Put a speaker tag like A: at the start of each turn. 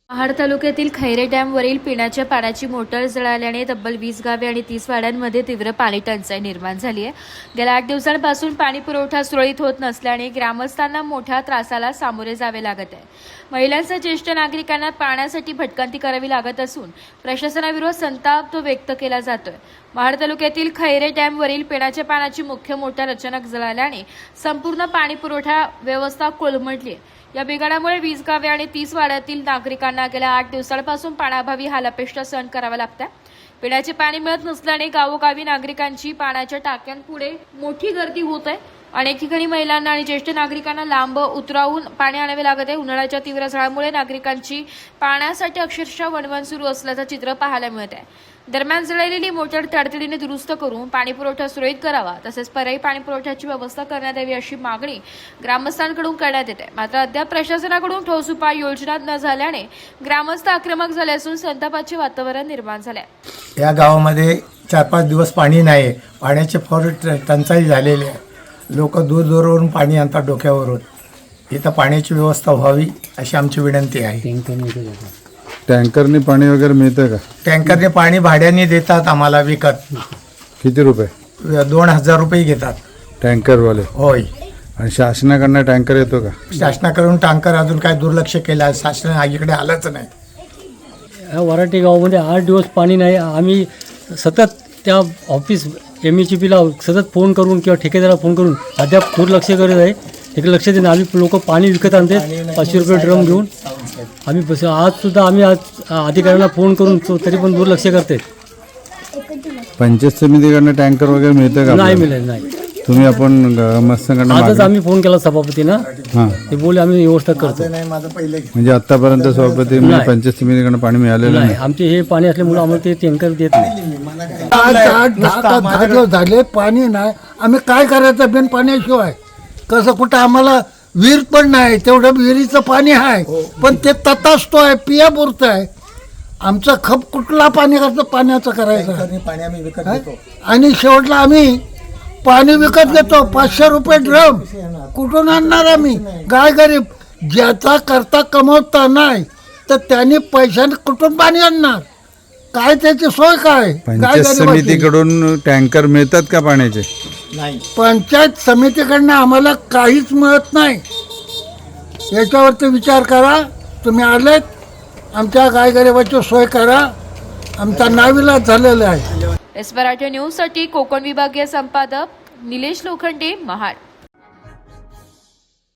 A: महाड तालुक्यातील खैरे डॅमवरील पिण्याच्या पाण्याची मोटर जळाल्याने तब्बल 20 गावे आणि 30 वाड्यांमध्ये तीव्र पाणी टंचाई निर्माण झाली आहे। गेल्या 8 दिवसांपासून पाणी पुरवठा सुरळीत होत नसल्याने ग्रामस्थांना मोठ्या त्रासाला सामोरे जावे लागत आहे। महिलांसह ज्येष्ठ नागरिकांना पाण्यासाठी भटकंती करावी लागत असून प्रशासनाविरोधात संताप व्यक्त केला जातोय। महाड तालुक्यातील खैरे डॅमवरील पिण्याच्या पाण्याची मुख्य मोटर अचानक जळाल्याने संपूर्ण पाणी पुरवठा व्यवस्था कोलमडली आहे। या बिघाडामुळे 20 गावे आणि 30 वाड्यातील नागरिकांना गेल्या 8 दिवसांपासून पाण्याअभावी हालापेष्टा सहन करावा लागत आहे। पिण्याचे पाणी मिळत नसल्याने गावोगावी नागरिकांची पाण्याच्या टाक्यांपुढे मोठी गर्दी होत आहे। अनेक ठिकाणी महिलांना आणि ज्येष्ठ नागरिकांना लांब उतरावून पाणी आणावे लागत आहे। उन्हाळ्याच्या तीव्र झळामुळे नागरिकांची पाण्यासाठी अक्षरशः वणवण सुरू असल्याचं चित्र पाहायला मिळत आहे। दरम्यान जळलेली मोटर तातडीने दुरुस्त करून पाणी पुरवठा सुरळीत करावा तसेच पर्यायी पाणी पुरवठ्याची व्यवस्था करण्यात यावी अशी मागणी ग्रामस्थांकडून करण्यात येते। मात्र अद्याप प्रशासनाकडून ठोस उपाय योजना न झाल्याने ग्रामस्थ आक्रमक झाले असून संतापाचे वातावरण निर्माण झाले आहे।
B: या गावामध्ये 4-5 दिवस पाणी नाही, पाण्याची फार टंचाई झालेली आहे। लोक दूरवरून पाणी आणतात डोक्यावरून। इथं पाण्याची व्यवस्था व्हावी अशी आमची विनंती आहे।
C: टँकरने पाणी वगैरे मिळतं का?
B: टँकरने पाणी भाड्याने देतात आम्हाला विकत।
C: किती रुपये?
B: 2000 रुपये घेतात
C: टँकरवाले।
B: होय।
C: आणि शासनाकडनं टँकर येतो का?
B: शासनाकडून टँकर अजून काय दुर्लक्ष केलं आहे, शासन इकडे आलंच नाही।
D: वराटे गावामध्ये 8 दिवस पाणी नाही। आम्ही सतत त्या ऑफिस MECPला सतत फोन करून किंवा ठेकेदाराला फोन करून अद्याप दुर्लक्ष करत आहे। इकडे लक्ष देणं आम्ही लोक पाणी विकत आणते 500 रुपये ड्रम घेऊन। आम्ही आज अधिकाऱ्यांना फोन करून तरी पण दुर्लक्ष करते।
C: पंचायत समितीकडनं टँकर वगैरे मिळतं का?
D: नाही मिळत नाही।
C: तुम्ही आपण ग्रामस्थांकडनं
D: आजच आम्ही फोन केला सभापतींना,
C: हां
D: ते बोले आम्ही व्यवस्था करतो।
C: म्हणजे आतापर्यंत सभापती पंचायत समितीकडनं पाणी मिळालेलं
D: नाही, आमचे हे पाणी असल्यामुळे आम्हाला ते टँकर देत नाही।
E: 8-10 दिवस झाले पाणी नाही। आम्ही काय करायचं बिन पाण्याशिवाय? कसं कुठं आम्हाला विहीर पण नाही, तेवढं विहिरीचं पाणी आहे पण ते ततासतो आहे, पिया पुरतं आहे। आमचं खप कुठला पाण्याचं करायचं? आणि शेवटला आम्ही पाणी विकत घेतो 500 रुपये ड्रम। कुठून आणणार आम्ही? गाय गरीब ज्याचा करता कमवता नाही तर त्यांनी पैशाने कुठून पाणी आणणार? काय त्याची सोय काय?
C: पंचायत समितीकडून टँकर मिळतात का पाण्याचे?
E: पंचायत समितीकडनं आम्हाला काहीच मिळत नाही। याच्यावरती विचार करा। तुम्ही आलेत, आमच्या गायगरीबाची सोय करा। आमचा नाविलाज झालेला आहे।
A: एस मराठी न्यूजसाठी कोकण विभागीय संपादक निलेश लोखंडे, महाड।